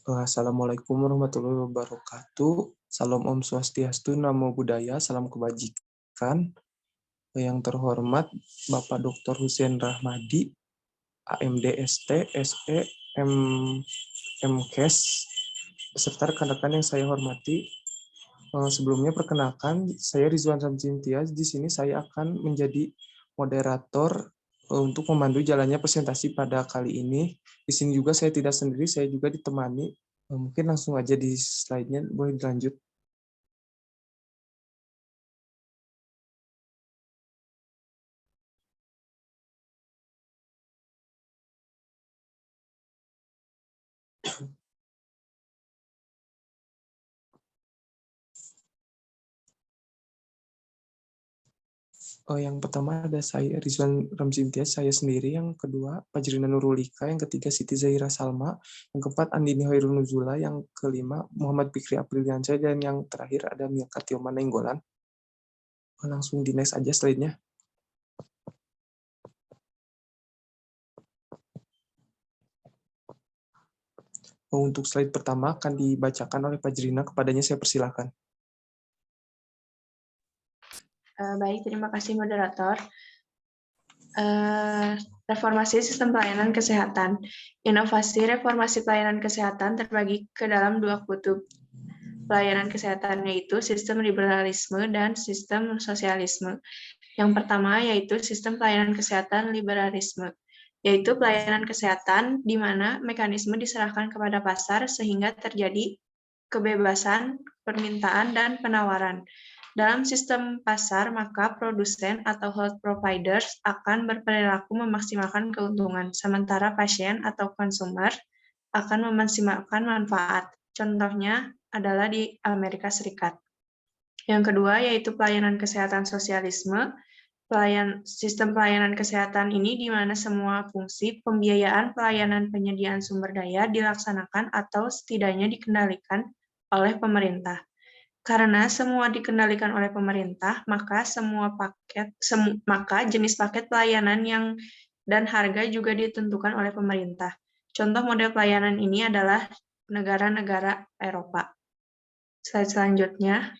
Assalamualaikum warahmatullahi wabarakatuh. Salam Om Swastiastu, Namo Buddhaya, salam kebajikan. Yang terhormat Bapak Dr. Hussein Rahmadi, AMD ST, SE, M, MKes, beserta rekan-rekan yang saya hormati. Sebelumnya perkenalkan, saya Rizwan Ramzintiaz. Di sini saya akan menjadi moderator untuk memandu jalannya presentasi pada kali ini. Di sini juga saya tidak sendiri, saya juga ditemani. Mungkin langsung aja di slide-nya, boleh dilanjut. Yang pertama ada saya, Rizwan Ramzintiaz, saya sendiri. Yang kedua, Fajrina Nurulika. Yang ketiga, Siti Zahira Salma. Yang keempat, Andini Hoirul Nuzula. Yang kelima, Muhammad Fikri Apriliansyah. Dan yang terakhir ada Milka Tioman Nainggolan. Langsung di next aja slide-nya. Untuk slide pertama akan dibacakan oleh Fajrina. Kepadanya saya persilahkan. Baik, terima kasih moderator. Reformasi sistem pelayanan kesehatan. Inovasi reformasi pelayanan kesehatan terbagi ke dalam dua kutub. Pelayanan kesehatan yaitu sistem liberalisme dan sistem sosialisme. Yang pertama yaitu sistem pelayanan kesehatan liberalisme, yaitu pelayanan kesehatan di mana mekanisme diserahkan kepada pasar sehingga terjadi kebebasan permintaan dan penawaran. Dalam sistem pasar, maka produsen atau health providers akan berperilaku memaksimalkan keuntungan, sementara pasien atau konsumer akan memaksimalkan manfaat. Contohnya adalah di Amerika Serikat. Yang kedua yaitu pelayanan kesehatan sosialisme. Sistem pelayanan kesehatan ini di mana semua fungsi pembiayaan pelayanan penyediaan sumber daya dilaksanakan atau setidaknya dikendalikan oleh pemerintah. Karena semua dikendalikan oleh pemerintah, maka jenis paket pelayanan dan harga juga ditentukan oleh pemerintah. Contoh model pelayanan ini adalah negara-negara Eropa. Slide selanjutnya.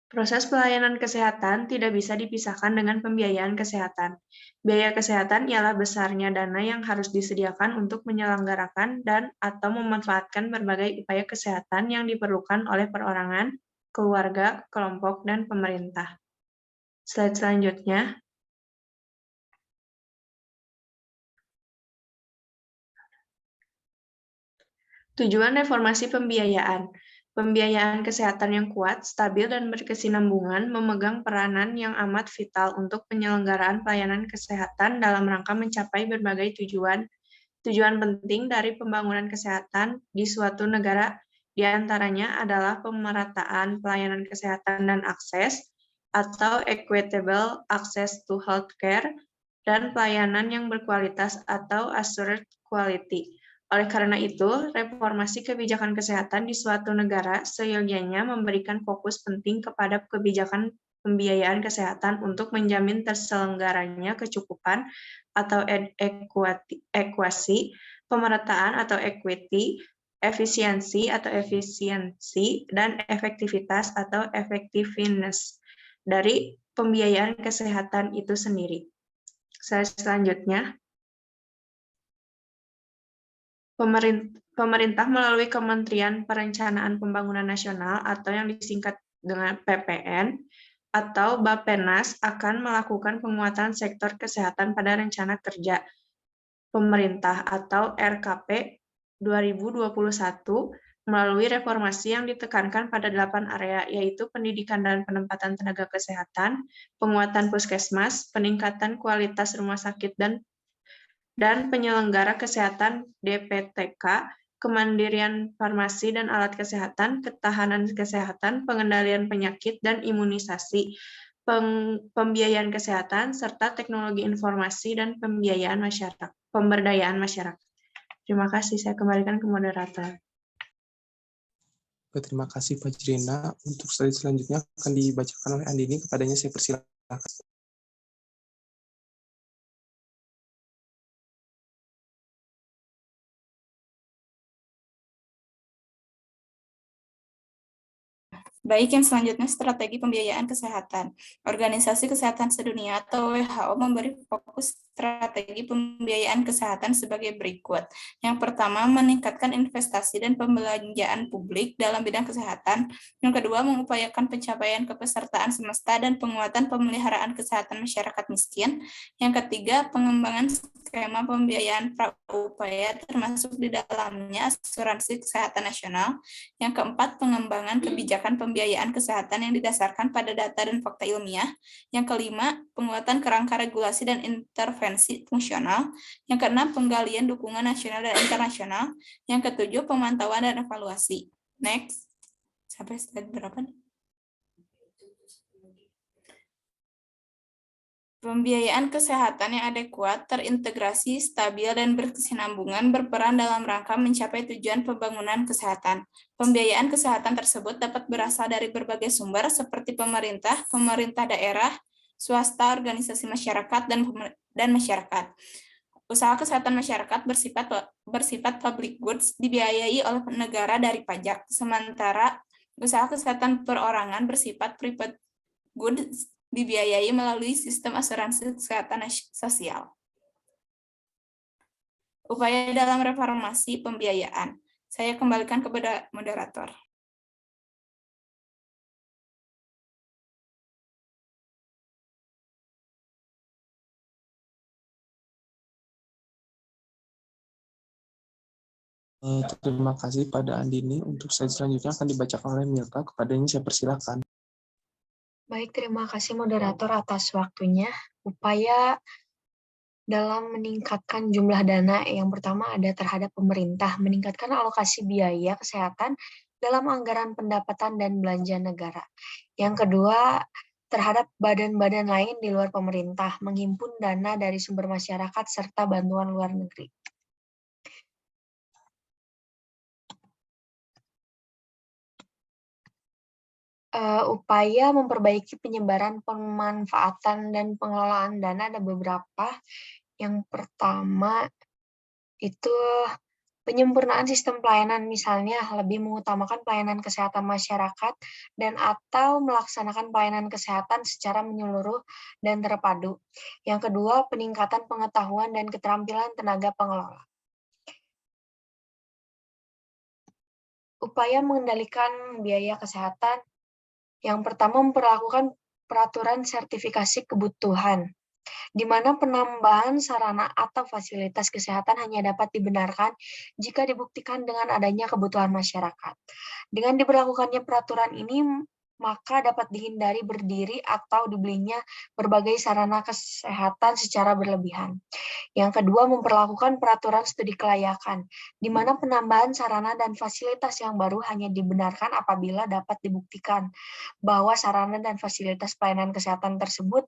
Proses pelayanan kesehatan tidak bisa dipisahkan dengan pembiayaan kesehatan. Biaya kesehatan ialah besarnya dana yang harus disediakan untuk menyelenggarakan dan atau memanfaatkan berbagai upaya kesehatan yang diperlukan oleh perorangan, keluarga, kelompok, dan pemerintah. Slide selanjutnya. Tujuan reformasi pembiayaan. Pembiayaan kesehatan yang kuat, stabil, dan berkesinambungan memegang peranan yang amat vital untuk penyelenggaraan pelayanan kesehatan dalam rangka mencapai berbagai tujuan. Tujuan penting dari pembangunan kesehatan di suatu negara diantaranya adalah pemerataan pelayanan kesehatan dan akses, atau equitable access to healthcare, dan pelayanan yang berkualitas atau assured quality. Oleh karena itu, reformasi kebijakan kesehatan di suatu negara seyogyanya memberikan fokus penting kepada kebijakan pembiayaan kesehatan untuk menjamin terselenggaranya kecukupan atau ekuasi, pemerataan atau equity, efisiensi atau efisiensi, dan efektivitas atau effectiveness dari pembiayaan kesehatan itu sendiri. Selanjutnya. Pemerintah melalui Kementerian Perencanaan Pembangunan Nasional atau yang disingkat dengan PPN atau Bappenas akan melakukan penguatan sektor kesehatan pada rencana kerja pemerintah atau RKP 2021 melalui reformasi yang ditekankan pada 8 area, yaitu pendidikan dan penempatan tenaga kesehatan, penguatan puskesmas, peningkatan kualitas rumah sakit dan penyelenggara kesehatan DPTK, kemandirian farmasi dan alat kesehatan, ketahanan kesehatan, pengendalian penyakit dan imunisasi, pembiayaan kesehatan, serta teknologi informasi dan pemberdayaan masyarakat. Terima kasih, saya kembalikan ke moderator. Terima kasih Fajrina. Untuk slide selanjutnya akan dibacakan oleh Andini. Kepadanya saya persilakan. Baik, yang selanjutnya strategi pembiayaan kesehatan. Organisasi Kesehatan Sedunia atau WHO memberi fokus strategi pembiayaan kesehatan sebagai berikut. Yang pertama, meningkatkan investasi dan pembelanjaan publik dalam bidang kesehatan. Yang kedua, mengupayakan pencapaian kepesertaan semesta dan penguatan pemeliharaan kesehatan masyarakat miskin. Yang ketiga, pengembangan skema pembiayaan praupaya termasuk di dalamnya asuransi kesehatan nasional. Yang keempat, pengembangan kebijakan pembiayaan kesehatan yang didasarkan pada data dan fakta ilmiah. Yang kelima, penguatan kerangka regulasi dan intervensi fungsional. Yang keenam, penggalian dukungan nasional dan internasional. Yang ketujuh, pemantauan dan evaluasi. Next. Sampai slide berapa nih? Pembiayaan kesehatan yang adekuat, terintegrasi, stabil, dan berkesinambungan berperan dalam rangka mencapai tujuan pembangunan kesehatan. Pembiayaan kesehatan tersebut dapat berasal dari berbagai sumber seperti pemerintah, pemerintah daerah, swasta, organisasi masyarakat, dan masyarakat. Usaha kesehatan masyarakat bersifat public goods dibiayai oleh negara dari pajak, sementara usaha kesehatan perorangan bersifat private goods dibiayai melalui sistem asuransi kesehatan sosial. Upaya dalam reformasi pembiayaan. Saya kembalikan kepada moderator. Terima kasih pada Andini. Untuk slide selanjutnya akan dibacakan oleh Milka. Kepadanya saya persilakan. Baik, terima kasih moderator atas waktunya. Upaya dalam meningkatkan jumlah dana yang pertama ada terhadap pemerintah, meningkatkan alokasi biaya kesehatan dalam anggaran pendapatan dan belanja negara. Yang kedua, terhadap badan-badan lain di luar pemerintah, menghimpun dana dari sumber masyarakat serta bantuan luar negeri. Upaya memperbaiki penyebaran, pemanfaatan, dan pengelolaan dana ada beberapa. Yang pertama itu penyempurnaan sistem pelayanan, misalnya lebih mengutamakan pelayanan kesehatan masyarakat dan atau melaksanakan pelayanan kesehatan secara menyeluruh dan terpadu. Yang kedua, peningkatan pengetahuan dan keterampilan tenaga pengelola. Upaya mengendalikan biaya kesehatan. Yang pertama, memperlakukan peraturan sertifikasi kebutuhan, di mana penambahan sarana atau fasilitas kesehatan hanya dapat dibenarkan jika dibuktikan dengan adanya kebutuhan masyarakat. Dengan diberlakukannya peraturan ini, maka dapat dihindari berdiri atau dibelinya berbagai sarana kesehatan secara berlebihan. Yang kedua, memperlakukan peraturan studi kelayakan, di mana penambahan sarana dan fasilitas yang baru hanya dibenarkan apabila dapat dibuktikan bahwa sarana dan fasilitas pelayanan kesehatan tersebut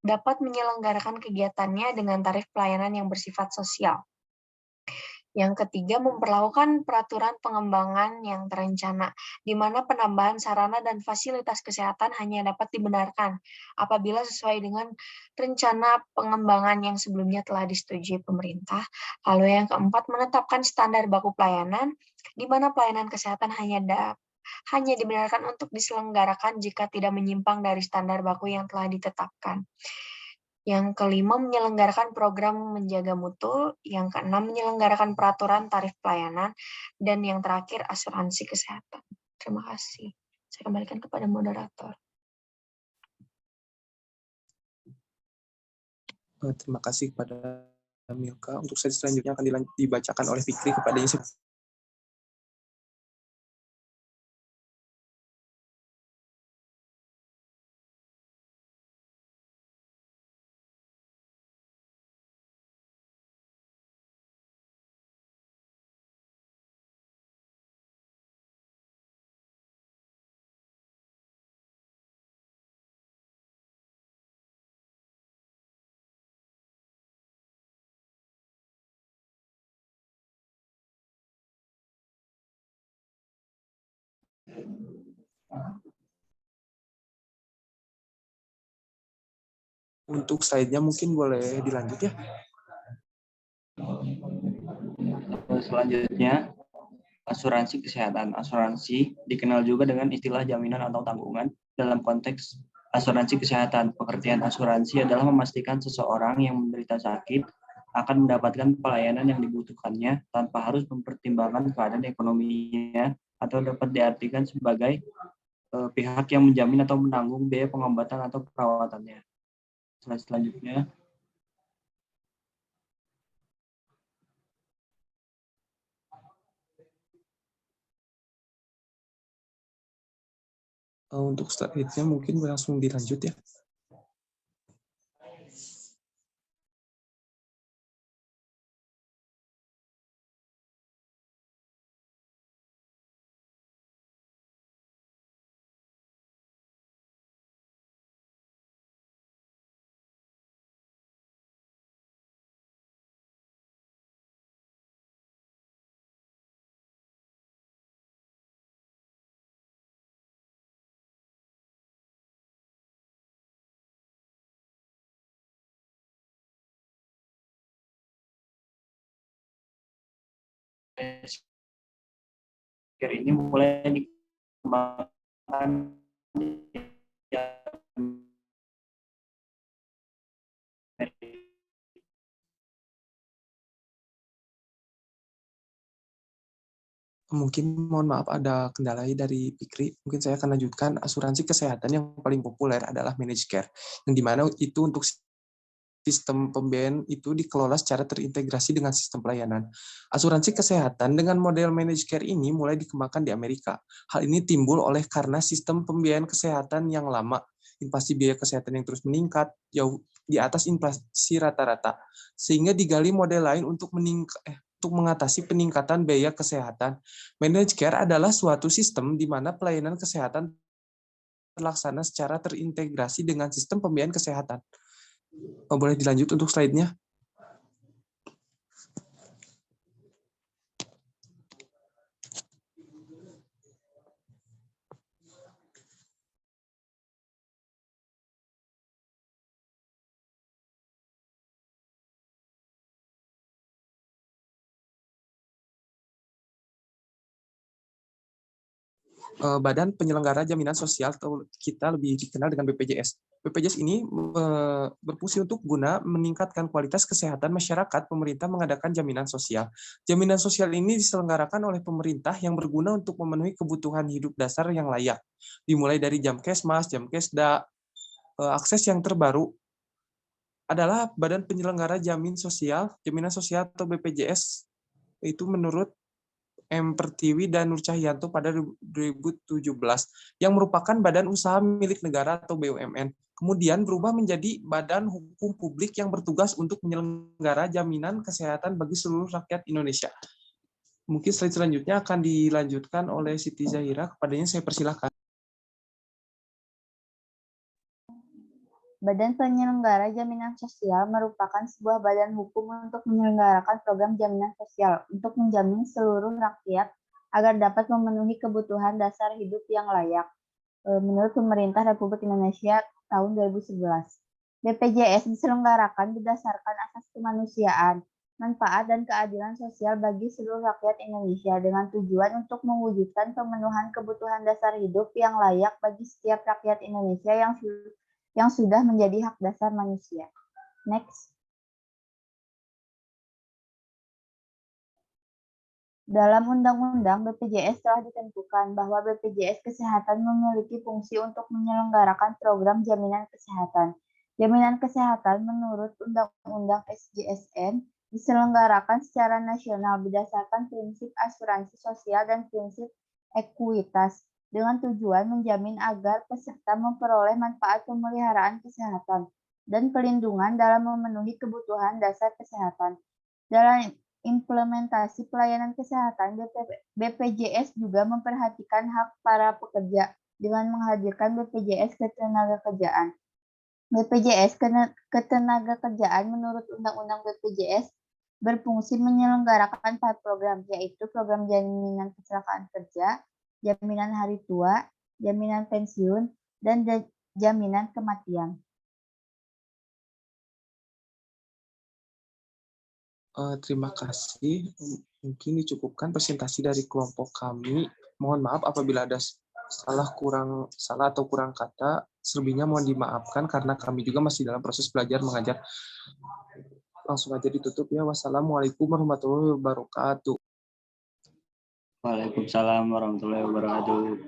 dapat menyelenggarakan kegiatannya dengan tarif pelayanan yang bersifat sosial. Yang ketiga, memperlakukan peraturan pengembangan yang terencana, di mana penambahan sarana dan fasilitas kesehatan hanya dapat dibenarkan apabila sesuai dengan rencana pengembangan yang sebelumnya telah disetujui pemerintah. Lalu yang keempat, menetapkan standar baku pelayanan, di mana pelayanan kesehatan hanya dibenarkan untuk diselenggarakan jika tidak menyimpang dari standar baku yang telah ditetapkan. Yang kelima, menyelenggarakan program menjaga mutu. Yang keenam, menyelenggarakan peraturan tarif pelayanan. Dan yang terakhir, asuransi kesehatan. Terima kasih. Saya kembalikan kepada moderator. Terima kasih kepada Milka. Untuk slide selanjutnya akan dibacakan oleh Fikri. Kepadanya saya Untuk slide-nya mungkin boleh dilanjut ya. Selanjutnya, asuransi kesehatan. Asuransi dikenal juga dengan istilah jaminan atau tanggungan. Dalam konteks asuransi kesehatan, pengertian asuransi adalah memastikan seseorang yang menderita sakit akan mendapatkan pelayanan yang dibutuhkannya tanpa harus mempertimbangkan keadaan ekonominya, atau dapat diartikan sebagai pihak yang menjamin atau menanggung biaya pengobatan atau perawatannya. Slide selanjutnya. Untuk slide-nya mungkin langsung dilanjut ya. Ini mulai dikembangkan Mungkin mohon maaf ada kendala dari Fikri. Mungkin saya akan lanjutkan. Asuransi kesehatan yang paling populer adalah managed care, yang dimana itu untuk sistem pembiayaan itu dikelola secara terintegrasi dengan sistem pelayanan. Asuransi kesehatan dengan model managed care ini mulai dikembangkan di Amerika. Hal ini timbul oleh karena sistem pembiayaan kesehatan yang lama, inflasi biaya kesehatan yang terus meningkat jauh di atas inflasi rata-rata, sehingga digali model lain untuk mengatasi peningkatan biaya kesehatan. Managed care adalah suatu sistem di mana pelayanan kesehatan terlaksana secara terintegrasi dengan sistem pembiayaan kesehatan. Boleh dilanjut untuk slide-nya? Badan Penyelenggara Jaminan Sosial atau kita lebih dikenal dengan BPJS. BPJS ini berfungsi untuk guna meningkatkan kualitas kesehatan masyarakat. Pemerintah mengadakan jaminan sosial. Jaminan sosial ini diselenggarakan oleh pemerintah yang berguna untuk memenuhi kebutuhan hidup dasar yang layak. Dimulai dari Jamkesmas, Jamkesda. Akses yang terbaru adalah Badan Penyelenggara Jaminan Sosial atau BPJS. Itu menurut M. Pertiwi dan Nur Cahyanto pada 2017, yang merupakan badan usaha milik negara atau BUMN. Kemudian berubah menjadi badan hukum publik yang bertugas untuk menyelenggara jaminan kesehatan bagi seluruh rakyat Indonesia. Mungkin slide selanjutnya akan dilanjutkan oleh Siti Zahira. Kepadanya saya persilahkan. Badan Penyelenggara Jaminan Sosial merupakan sebuah badan hukum untuk menyelenggarakan program jaminan sosial untuk menjamin seluruh rakyat agar dapat memenuhi kebutuhan dasar hidup yang layak. Menurut Pemerintah Republik Indonesia tahun 2011. BPJS diselenggarakan berdasarkan asas kemanusiaan, manfaat dan keadilan sosial bagi seluruh rakyat Indonesia dengan tujuan untuk mewujudkan pemenuhan kebutuhan dasar hidup yang layak bagi setiap rakyat Indonesia yang sudah menjadi hak dasar manusia. Next. Dalam Undang-Undang BPJS telah ditentukan bahwa BPJS Kesehatan memiliki fungsi untuk menyelenggarakan program jaminan kesehatan. Jaminan kesehatan menurut Undang-Undang SJSN diselenggarakan secara nasional berdasarkan prinsip asuransi sosial dan prinsip ekuitas, dengan tujuan menjamin agar peserta memperoleh manfaat pemeliharaan kesehatan dan pelindungan dalam memenuhi kebutuhan dasar kesehatan. Dalam implementasi pelayanan kesehatan, BPJS juga memperhatikan hak para pekerja dengan menghadirkan BPJS Ketenagakerjaan. BPJS Ketenagakerjaan menurut Undang-Undang BPJS berfungsi menyelenggarakan 4 program, yaitu program jaminan kecelakaan kerja, jaminan hari tua, jaminan pensiun, dan jaminan kematian. Terima kasih. Mungkin dicukupkan presentasi dari kelompok kami. Mohon maaf apabila ada salah atau kurang kata. Selebihnya mohon dimaafkan karena kami juga masih dalam proses belajar mengajar. Langsung aja ditutup ya. Wassalamualaikum warahmatullahi wabarakatuh. Waalaikumsalam warahmatullahi wabarakatuh.